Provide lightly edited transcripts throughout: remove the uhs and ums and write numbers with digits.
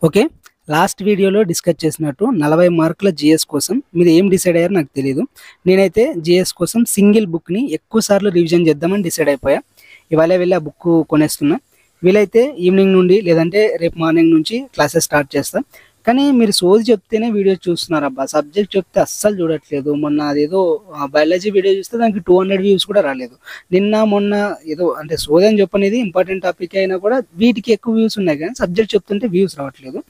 Okay. Last వీడియోలో discuss చేసినట్టు 40 మార్కుల జీఎస్ కోసం మీరు ఏం డిసైడ్ అయ్యారో నాకు తెలీదు. నేనైతే జీఎస్ కోసం సింగిల్ బుక్‌ని ఎక్కువ సార్లు రివిజన్ చేద్దామని డిసైడ్ అయిపోయా. ఇవాళే వెళ్లి ఆ బుక్కు కొనేస్తున్నా. వీలైతే ఈవినింగ్ నుండి లేదంటే రేపు మార్నింగ్ నుంచి క్లాసెస్ స్టార్ట్ చేస్తా. కానీ మీరు సోది చెప్తేనే వీడియో చూస్తున్నారబ్బా! సబ్జెక్ట్ చెప్తే అస్సలు చూడట్లేదు. మొన్న అదేదో బయాలజీ వీడియో చూస్తే దానికి 200 వ్యూస్ కూడా రాలేదు. మొన్న ఏదో అంటే సోదని చెప్పనేది ఇంపార్టెంట్ టాపిక్ అయినా కూడా వీటికి ఎక్కువ వ్యూస్ ఉన్నాయి కానీ సబ్జెక్ట్ చెప్తుంటే వ్యూస్ రావట్లేదు.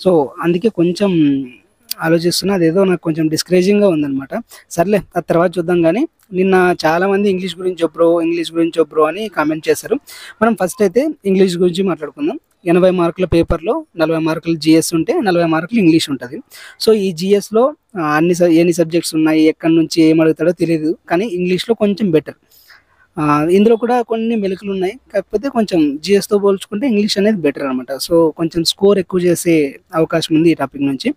సో, అందుకే కొంచెం ఆలోచిస్తున్నా. అదేదో నాకు కొంచెం డిస్కరేజింగ్‌గా ఉందనమాట. సర్లే ఆ తర్వాత చూద్దాం గానీ, నిన్న చాలామంది ఇంగ్లీష్ గురించి చెప్పు బ్రో అని కామెంట్ చేశారు. మనం ఫస్ట్ అయితే ఇంగ్లీష్ గురించి మాట్లాడుకుందాం. 80 మార్కుల పేపర్‌లో 40 మార్కులు జీఎస్ ఉంటే, 40 మార్కులు ఇంగ్లీష్ ఉంటది. సో, ఈ జీఎస్‌లో ఎన్ని సబ్జెక్ట్స్ ఉన్నాయి, ఎక్కడి నుంచి ఏం అడుగుతాడో తెలీదు. కానీ ఇంగ్లీష్‌లో కొంచెం బెటర్. ఇందులో కూడా కొన్ని మెలికలున్నాయి. కాకపోతే కొంచెం జీఎస్‌తో పోల్చుకుంటే ఇంగ్లీష్ అనేది బెటర్ అనమాట. సో, కొంచెం స్కోర్ ఎక్కువ చేసే అవకాశం ఉంది ఈ టాపిక్ నుంచి.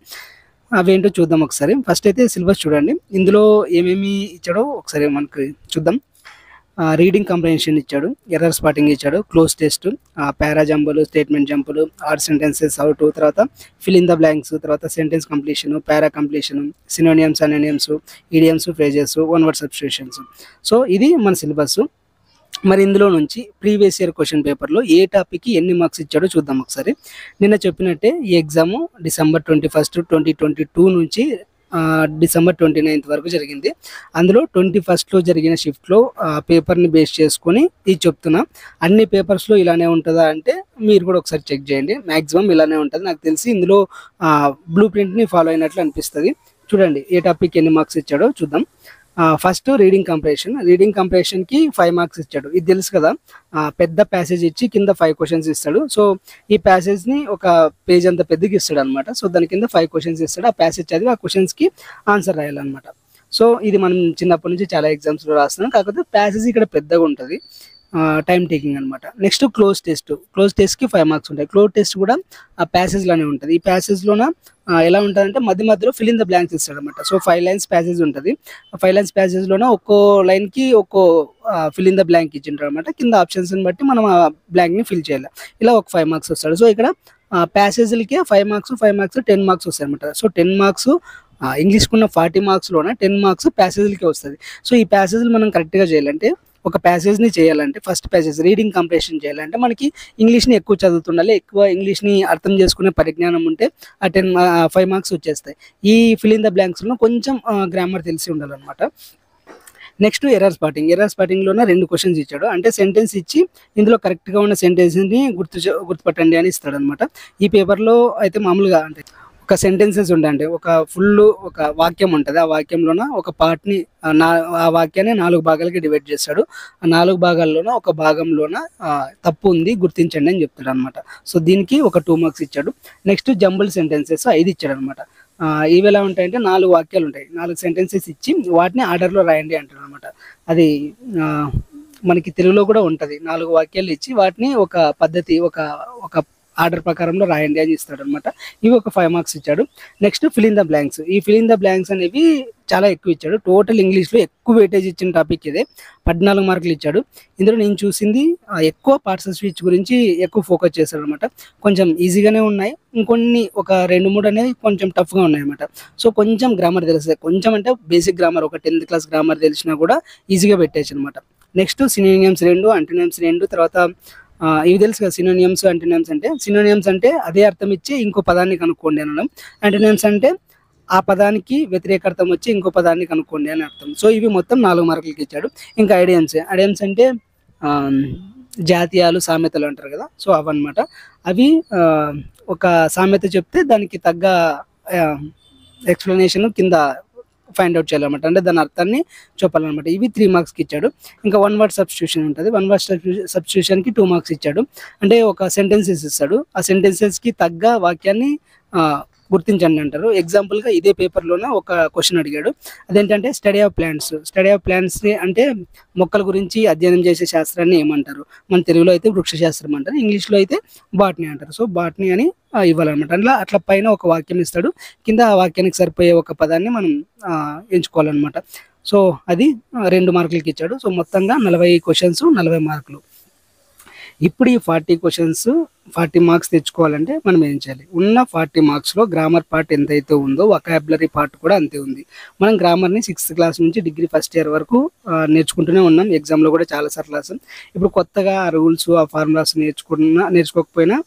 అవేంటో చూద్దాం ఒకసారి. ఫస్ట్ అయితే సిలబస్ చూడండి. ఇందులో ఏమేమి ఇచ్చాడో ఒకసారి మనకి చూద్దాం. రీడింగ్ కాంప్రహెన్షన్ ఇచ్చాడు, ఎర్రర్ స్పాటింగ్ ఇచ్చాడు, క్లోజ్ టెస్ట్, పారా జంపులు, స్టేట్మెంట్ జంపులు, ఆర్ సెంటెన్సెస్ హౌ టు, తర్వాత ఫిల్ ఇన్ ద బ్లాంక్స్, తర్వాత sentence completion, para completion, synonyms, antonyms, idioms, phrases, one word substitutions. So, ఇది మన సిలబస్. మరి ఇందులో నుంచి ప్రీవియస్ ఇయర్ క్వశ్చన్ పేపర్‌లో ఏ టాపిక్‌కి ఎన్ని మార్క్స్ ఇచ్చాడో చూద్దాం ఒకసారి. నిన్న చెప్పినట్టే ఈ ఎగ్జాము డిసెంబర్ 21, 2022 నుంచి డిసెంబర్ 29 వరకు జరిగింది. అందులో 21లో జరిగిన షిఫ్ట్‌లో పేపర్‌ని బేస్ చేసుకొని ఇది చెప్తున్నా. అన్ని పేపర్స్‌లో ఇలానే ఉంటదా అంటే మీరు కూడా ఒకసారి చెక్ చేయండి. మాక్సిమం ఇలానే ఉంటది. నాకు తెలిసి ఇందులో బ్లూ ప్రింట్‌ని ఫాలో అయినట్లు అనిపిస్తది. చూడండి ఏ టాపిక్‌కి ఎన్ని మార్క్స్ ఇచ్చాడో చూద్దాం. ఫస్ట్ రీడింగ్ కంప్రెషన్‌కి 5 మార్క్స్ ఇచ్చాడు. ఇది తెలుసు కదా! పెద్ద ప్యాసేజ్ ఇచ్చి కింద 5 క్వెషన్స్ ఇస్తాడు. సో, ఈ ప్యాసేజ్‌ని ఒక పేజ్ అంత పెద్దగా ఇస్తాడనమాట. సో, దాని కింద 5 క్వెషన్స్ ఇస్తాడు. ఆ ప్యాసేజ్ చదివి ఆ క్వెషన్స్‌కి ఆన్సర్ రాయాలనమాట. సో, ఇది మనం చిన్నప్పటి నుంచి చాలా ఎగ్జామ్స్‌లో రాస్తున్నాం. కాకపోతే ప్యాసేజ్ ఇక్కడ పెద్దగా ఉంటది. టైమ్ టేకింగ్ అనమాట. నెక్స్ట్ క్లోజ్ టెస్ట్‌కి 5 మార్క్స్ ఉంటాయి. క్లోజ్ టెస్ట్ కూడా ఆ ప్యాసేజ్‌లోనే ఉంటది. ఈ ప్యాసేజ్‌లోన ఎలా ఉంటదంటే మధ్యలో ఫిల్ ఇన్ ద బ్లాంక్స్ ఇస్తాడనమాట. సో, 5 లైన్స్ ప్యాసేజ్ ఉంటది. ఆ 5 లైన్స్ ప్యాసేజ్‌లోన ఒక్కో లైన్‌కి ఒక్కో ఫిల్ ఇన్ ద బ్లాంక్ ఇచ్చింటారనమాట. కింద ఆప్షన్స్‌ని బట్టి మనం ఆ బ్లాంక్‌ని ఫిల్ చేయాలి. ఇలా ఒక 5 మార్క్స్ వస్తాడు. సో, ఇక్కడ ప్యాసేజ్‌లకే 5 మార్క్స్, 10 మార్క్స్ వస్తాయనమాట. సో, 10 మార్క్స్ ఇంగ్లీష్‌కున్న 40 మార్క్స్‌లోన 10 మార్క్స్ ప్యాసేజ్‌లకే వస్తది. సో, ఈ ప్యాసేజ్‌లు మనం కరెక్ట్‌గా చేయాలంటే ఒక ప్యాసేజ్‌ని చేయాలంటే ఫస్ట్ ప్యాసేజ్ రీడింగ్ కంప్రెషన్ చేయాలంటే మనకి ఇంగ్లీష్‌ని ఎక్కువ చదువుతుండాలి. ఎక్కువ ఇంగ్లీష్‌ని అర్థం చేసుకునే పరిజ్ఞానం ఉంటే ఆ 5 మార్క్స్ వచ్చేస్తాయి. ఈ ఫిల్ ఇన్ ద బ్లాంక్స్‌లో కొంచెం గ్రామర్ తెలిసి ఉండాలనమాట. నెక్స్ట్ ఎర్రర్ స్పాటింగ్‌లోన 2 క్వెషన్స్ ఇచ్చాడు. అంటే సెంటెన్స్ ఇచ్చి ఇందులో కరెక్ట్‌గా ఉన్న సెంటెన్స్‌ని గుర్తుపట్టండి అని ఇస్తాడనమాట. ఈ పేపర్‌లో అయితే మామూలుగా అంటే ఒక సెంటెన్సెస్ ఉంటాయండి. ఒక వాక్యం ఉంటది. ఆ వాక్యంలోన ఒక పార్ట్‌ని ఆ వాక్యాన్ని 4 భాగాలకి డివైడ్ చేస్తాడు. ఆ 4 భాగాల్లోన ఒక భాగంలోన తప్పు ఉంది గుర్తించండి అని చెప్తాడనమాట. సో, దీనికి ఒక 2 మార్క్స్ ఇచ్చాడు. నెక్స్ట్ జంబుల్ సెంటెన్సెస్ 5 ఇచ్చాడనమాట. ఇవి ఎలా ఉంటాయంటే 4 వాక్యాలు ఉంటాయి. 4 సెంటెన్సెస్ ఇచ్చి వాటిని ఆర్డర్‌లో రాయండి అంటాడనమాట. అది మనకి తెలుగులో కూడా ఉంటది. 4 వాక్యాలు ఇచ్చి వాటిని ఒక పద్ధతి ఒక ఆర్డర్ ప్రకారంలో రాయండి అని ఇస్తాడనమాట. ఇవి ఒక 5 మార్క్స్ ఇచ్చాడు. Next fill in the blanks. ఈ ఫిల్ ఇన్ ద బ్లాంక్స్ అనేవి చాలా ఎక్కువ ఇచ్చాడు. టోటల్ ఇంగ్లీష్‌లో ఎక్కువ వెయిటేజ్ ఇచ్చిన టాపిక్ ఇదే. 14 మార్కులు ఇచ్చాడు. ఇందులో నేను చూసింది ఎక్కువ పార్ట్స్ ఆఫ్ స్పీచ్ గురించి ఎక్కువ ఫోకస్ చేశాడనమాట. కొంచెం ఈజీగానే ఉన్నాయి. ఇంకొన్ని ఒక 2, 3 అనేవి కొంచెం టఫ్‌గా ఉన్నాయన్నమాట. సో, కొంచెం గ్రామర్ తెలిస్తే కొంచెం అంటే బేసిక్ గ్రామర్ ఒక 10థ్ క్లాస్ గ్రామర్ తెలిసినా కూడా ఈజీగా పెట్టేయొచ్చనమాట. నెక్స్ట్ సినోనియమ్స్ 2, అంటోనియమ్స్ 2 తర్వాత ఇవి తెలుసు కదా! సినోనియమ్స్ అంటే అదే అర్థం ఇచ్చి ఇంకో పదాన్ని కనుక్కోండి అనడం. యాంటోనియమ్స్ అంటే ఆ పదానికి వ్యతిరేక అర్థం వచ్చి ఇంకో పదాన్ని కనుక్కోండి అని అర్థం. సో, ఇవి మొత్తం 4 మార్కులకి ఇచ్చాడు. ఇంకా ఐడియమ్స్ అంటే జాతీయాలు, సామెతలు అంటారు కదా! సో, అవన్నమాట. అవి ఒక సామెత చెప్తే దానికి తగ్గ ఎక్స్‌ప్లనేషన్ కింద ఫైండ్ ఔట్ చేయాలన్నమాట. అంటే దాని అర్థాన్ని చెప్పాలన్నమాట. ఇవి 3 మార్క్స్‌కి ఇచ్చాడు. ఇంకా వన్ వర్డ్ సబ్స్టిట్యూషన్ ఉంటది. వన్ వర్డ్ సబ్స్టిట్యూషన్‌కి 2 మార్క్స్ ఇచ్చాడు. అంటే ఒక సెంటెన్సెస్ ఇస్తాడు. ఆ సెంటెన్సెస్‌కి తగ్గ వాక్యాన్ని గుర్తించండి అంటారు. ఎగ్జాంపుల్‌గా ఇదే పేపర్‌లోన ఒక క్వెషన్ అడిగాడు. అదేంటంటే స్టడీ ఆఫ్ ప్లాంట్స్‌ని అంటే మొక్కల గురించి అధ్యయనం చేసే శాస్త్రాన్ని ఏమంటారు? మన తెలుగులో అయితే వృక్ష శాస్త్రం అంటారు. ఇంగ్లీష్‌లో అయితే బాటనీ అంటారు. సో, బాటనీ అని ఇవ్వాలన్నమాట. అట్లా పైన ఒక వాక్యం ఇస్తాడు. కింద ఆ వాక్యానికి సరిపోయే ఒక పదాన్ని మనం ఎంచుకోవాలన్నమాట. సో, అది 2 మార్కులకి ఇచ్చాడు. సో, మొత్తంగా 40 క్వెషన్స్ 40 మార్కులు. ఇప్పుడు ఈ 40 క్వశ్చన్స్ 40 మార్క్స్ తెచ్చుకోవాలంటే మనం ఏం చేయాలి? ఉన్న 40 మార్క్స్‌లో గ్రామర్ పార్ట్ ఎంతైతే ఉందో వొకాబులరీ పార్ట్ కూడా అంతే ఉంది. మనం గ్రామర్‌ని 6th క్లాస్ నుంచి డిగ్రీ ఫస్ట్ ఇయర్ వరకు నేర్చుకుంటూనే ఉన్నాం. ఎగ్జామ్‌లో కూడా చాలా సార్లు రాసాం. ఇప్పుడు కొత్తగా ఆ రూల్స్, ఆ ఫార్ములాస్ నేర్చుకోకపోయినా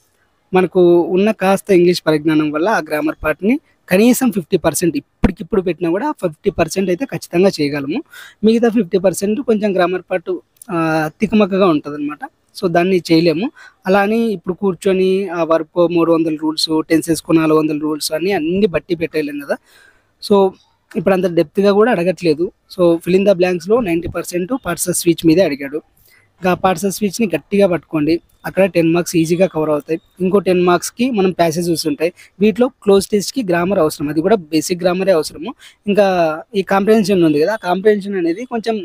మనకు ఉన్న కాస్త ఇంగ్లీష్ పరిజ్ఞానం వల్ల ఆ గ్రామర్ పార్ట్‌ని కనీసం 50% ఇప్పటికిప్పుడు పెట్టినా కూడా 50% అయితే ఖచ్చితంగా చేయగలము. మిగతా 50% కొంచెం గ్రామర్ పార్ట్ తికమకగా ఉంటదనమాట. సో, దాన్ని చేయలేము. అలా అని ఇప్పుడు కూర్చొని వర్కో 300 రూల్స్, టెన్సెస్‌కో 400 రూల్స్ అన్నీ బట్టి పెట్టేయలేం కదా! సో, ఇప్పుడంత డెప్త్‌గా కూడా అడగట్లేదు. సో, ఫిల్ ఇన్ ద బ్లాంక్స్‌లో 90% పార్ట్స్ ఆఫ్ స్పీచ్ మీదే అడిగాడు. ఇంకా పార్ట్స్ ఆఫ్ స్పీచ్‌ని గట్టిగా పట్టుకోండి. అక్కడ 10 మార్క్స్ ఈజీగా కవర్ అవుతాయి. ఇంకో 10 మార్క్స్‌కి మనం ప్యాసేజెస్ ఉంటాయి. వీటిలో క్లోజ్ టెస్ట్‌కి గ్రామర్ అవసరం. అది కూడా బేసిక్ గ్రామరే అవసరము. ఇంకా ఈ కాంప్రిహెన్షన్ ఉంది కదా! ఆ కాంప్రిహెన్షన్ అనేది కొంచెం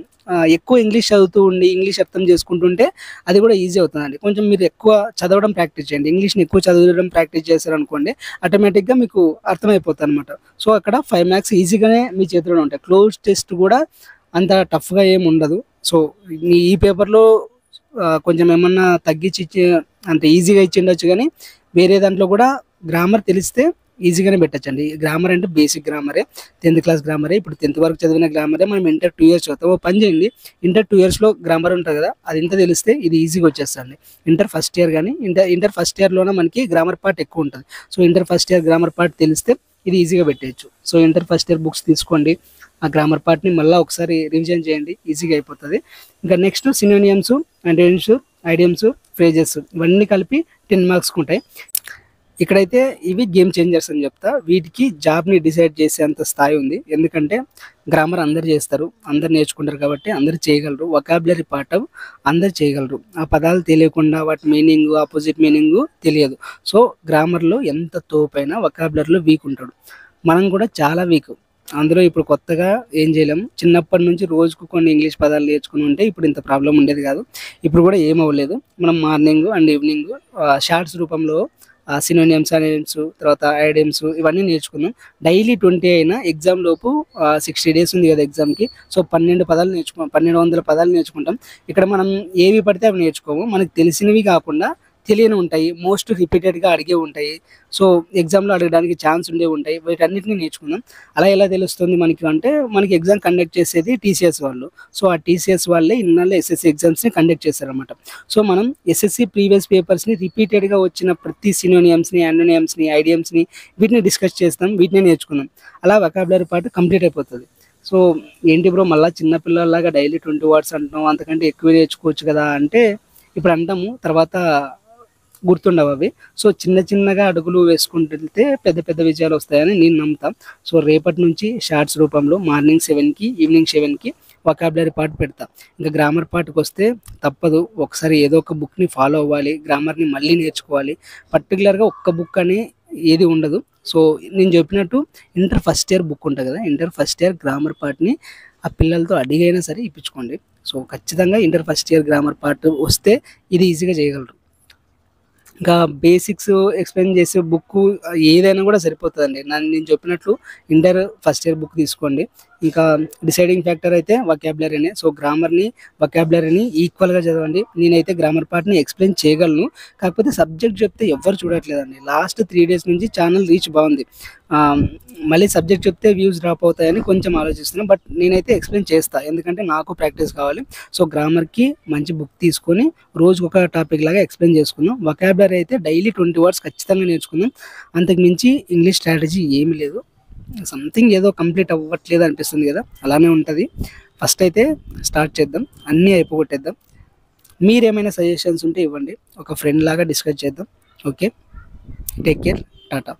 ఎక్కువ ఇంగ్లీష్ చదువుతూ ఉండి, ఇంగ్లీష్ అర్థం చేసుకుంటుంటే అది కూడా ఈజీ అవుతుందండి. కొంచెం మీరు ఎక్కువ చదవడం ప్రాక్టీస్ చేయండి. ఇంగ్లీష్‌ని ఎక్కువ చదవడం ప్రాక్టీస్ చేశారనుకోండి, ఆటోమేటిక్‌గా మీకు అర్థమైపోతదనమాట. సో, అక్కడ 5 మార్క్స్ ఈజీగానే మీ చేతిలోనే ఉంటాయి. క్లోజ్ టెస్ట్ కూడా అంత టఫ్‌గా ఏమి ఉండదు. సో, ఈ పేపర్‌లో కొంచెం ఏమన్నా తగ్గించి అంటే ఈజీగా ఇచ్చిండొచ్చు గానీ, వేరే దాంట్లో కూడా గ్రామర్ తెలిస్తే ఈజీగానే పెట్టొచ్చండి. గ్రామర్ అంటే బేసిక్ గ్రామరే. 10th క్లాస్ గ్రామరే. ఇప్పుడు 10th వరకు చదివిన గ్రామరే మనం ఇంటర్ 2 ఇయర్స్ చదువుతాం. ఓ పని చేయండి, ఇంటర్ 2 ఇయర్స్‌లో గ్రామర్ ఉంటది కదా! అది ఇంత తెలిస్తే ఇది ఈజీగా వచ్చేస్తదండి. ఇంటర్ ఫస్ట్ ఇయర్ గానీ, ఇంటర్ ఫస్ట్ ఇయర్‌లోనే మనకి గ్రామర్ పార్ట్ ఎక్కువుంటది. So, inter first year grammar part తెలిస్తే ఇది ఈజీగా పెట్టేయొచ్చు. So, inter first year books తీసుకోండి. ఆ గ్రామర్ పార్ట్‌ని మళ్ళా ఒకసారి రివిజన్ చేయండి. ఈజీగా అయిపోతది. ఇంకా నెక్స్ట్ సినోనియమ్స్, యాంటోనిమ్స్, ఐడియమ్స్, ఫ్రేజెస్ ఇవన్నీ కలిపి 10 మార్క్స్‌కుంటాయి. ఇక్కడైతే ఇవి గేమ్ చేంజర్స్ అని చెప్తా. వీటికి జాబ్‌ని డిసైడ్ చేసేంత స్థాయి ఉంది. ఎందుకంటే గ్రామర్ అందరూ చేస్తారు. అందరూ నేర్చుకుంటారు కాబట్టి అందరూ చేయగలరు. వొకాబులరీ పార్ట్ అందరూ చేయగలరు. ఆ పదాలు తెలియకుండా వాటి మీనింగు, ఆపోజిట్ మీనింగు తెలియదు. సో, గ్రామర్‌లో ఎంత తోపైనా వొకాబులరీలో వీక్ ఉంటాడు. మనం కూడా చాలా వీక్. అందులో ఇప్పుడు కొత్తగా ఏం చేయలేము. చిన్నప్పటి నుంచి రోజుకు కొన్ని ఇంగ్లీష్ పదాలు నేర్చుకుని ఉంటే ఇప్పుడు ఇంత ప్రాబ్లమ్ ఉండేది కాదు. ఇప్పుడు కూడా ఏమి అవ్వలేదు. మనం మార్నింగ్ అండ్ ఈవినింగ్ షార్ట్స్ రూపంలో సినోనిమ్స్, యాంటోనిమ్స్, తర్వాత ఐడియమ్స్ ఇవన్నీ నేర్చుకుందాం. డైలీ 20 అయినా ఎగ్జామ్ లోపు 60 డేస్ ఉంది కదా ఎగ్జామ్‌కి. సో, 1200 పదాలు నేర్చుకుంటాం. ఇక్కడ మనం ఏవి పడితే అవి నేర్చుకోము. మనకు తెలిసినవి కాకుండా తెలియనివి ఉంటాయి. మోస్ట్ రిపీటెడ్‌గా అడిగేవి ఉంటాయి. సో, ఎగ్జామ్‌లో అడగడానికి ఛాన్స్ ఉండేవి ఉంటాయి. వీటన్నిటిని నేర్చుకుందాం. అలా ఎలా తెలుస్తుంది మనకి అంటే, మనకి ఎగ్జామ్ కండక్ట్ చేసేది టీసీఎస్ వాళ్ళు. సో, ఆ టీసీఎస్ వాళ్ళే ఇన్నాళ్ళు ఎస్ఎస్‌సి ఎగ్జామ్స్‌ని కండక్ట్ చేశారనమాట. సో, మనం ఎస్ఎస్‌సి ప్రీవియస్ పేపర్స్‌ని రిపీటెడ్‌గా వచ్చిన ప్రతి సినోనియమ్స్‌ని, యాంటోనియమ్స్‌ని, ఐడియమ్స్‌ని వీటిని డిస్కస్ చేస్తాం. వీటిని నేర్చుకుందాం. అలా వొకాబులరీ పార్ట్ కంప్లీట్ అయిపోతది. సో, ఏంటి బ్రో మళ్ళా చిన్న పిల్లల్లాగా డైలీ 20 వర్డ్స్ అంటున్నావు, అంతకంటే ఎక్కువ నేర్చుకోవచ్చు కదా! అంటే ఇప్పుడు అంటాము, తర్వాత గుర్తుండవవి. సో, చిన్న చిన్నగా అడుగులు వేసుకుంటెళ్తే పెద్ద పెద్ద విజయాలొస్తాయని నేను నమ్ముతా. సో, రేపటి నుంచి షార్ట్స్ రూపంలో మార్నింగ్ 7కి, ఈవినింగ్ 7కి వొకాబులరీ పార్ట్ పెడతా. ఇంకా గ్రామర్ పార్ట్‌కొస్తే తప్పదు. ఒకసారి ఏదో ఒక బుక్‌ని ఫాలో అవ్వాలి. గ్రామర్‌ని మళ్ళీ నేర్చుకోవాలి. పర్టిక్యులర్‌గా ఒక్క బుక్ అని ఏది ఉండదు. సో, నేను చెప్పినట్టు ఇంటర్ ఫస్ట్ ఇయర్ బుక్ ఉంటది కదా! ఇంటర్ ఫస్ట్ ఇయర్ గ్రామర్ పార్ట్‌ని ఆ పిల్లలతో అడిగైనా సరే ఇప్పించుకోండి. సో, ఖచ్చితంగా inter first year grammar part వస్తే ఇది ఈజీగా చేయగలరు. ఇంకా బేసిక్స్ ఎక్స్‌ప్లెయిన్ చేసే బుక్కు ఏదైనా కూడా సరిపోతదండి. నేను చెప్పినట్లు ఇంటర్ ఫస్ట్ ఇయర్ బుక్ తీసుకోండి. ఇంకా డిసైడింగ్ ఫ్యాక్టర్ అయితే వొకాబులరీనే. సో, వొకాబులరీని ఈక్వల్‌గా చదవండి. నేనైతే గ్రామర్ పార్ట్‌ని ఎక్స్‌ప్లెయిన్ చేయగలను. కాకపోతే సబ్జెక్ట్ చెప్తే ఎవ్వరు చూడట్లేదండి. లాస్ట్ 3 డేస్ నుంచి ఛానల్ రీచ్ బాగుంది. మళ్ళీ సబ్జెక్ట్ చెప్తే వ్యూస్ డ్రాప్ అవుతాయని కొంచెం ఆలోచిస్తున్నా. బట్ నేనైతే ఎక్స్‌ప్లెయిన్ చేస్తా. ఎందుకంటే నాకు ప్రాక్టీస్ కావాలి. సో, గ్రామర్‌కి మంచి బుక్ తీసుకొని రోజుకొక టాపిక్ లాగా ఎక్స్‌ప్లెయిన్ చేసుకుందాం. వొకాబులరీ అయితే డైలీ 20 వర్డ్స్ ఖచ్చితంగా నేర్చుకుందాం. అంతకు మించి ఇంగ్లీష్ స్ట్రాటజీ ఏమి లేదు. సంథింగ్ ఏదో కంప్లీట్ అవ్వట్లేదు అనిపిస్తుంది కదా! అలానే ఉంటది. ఫస్ట్ అయితే స్టార్ట్ చేద్దాం. అన్నీ అయిపోగొట్టేద్దాం. మీరేమైనా సజెషన్స్ ఉంటే ఇవ్వండి. ఒక ఫ్రెండ్ లాగా డిస్కస్ చేద్దాం. ఓకే. Take care. టాటా.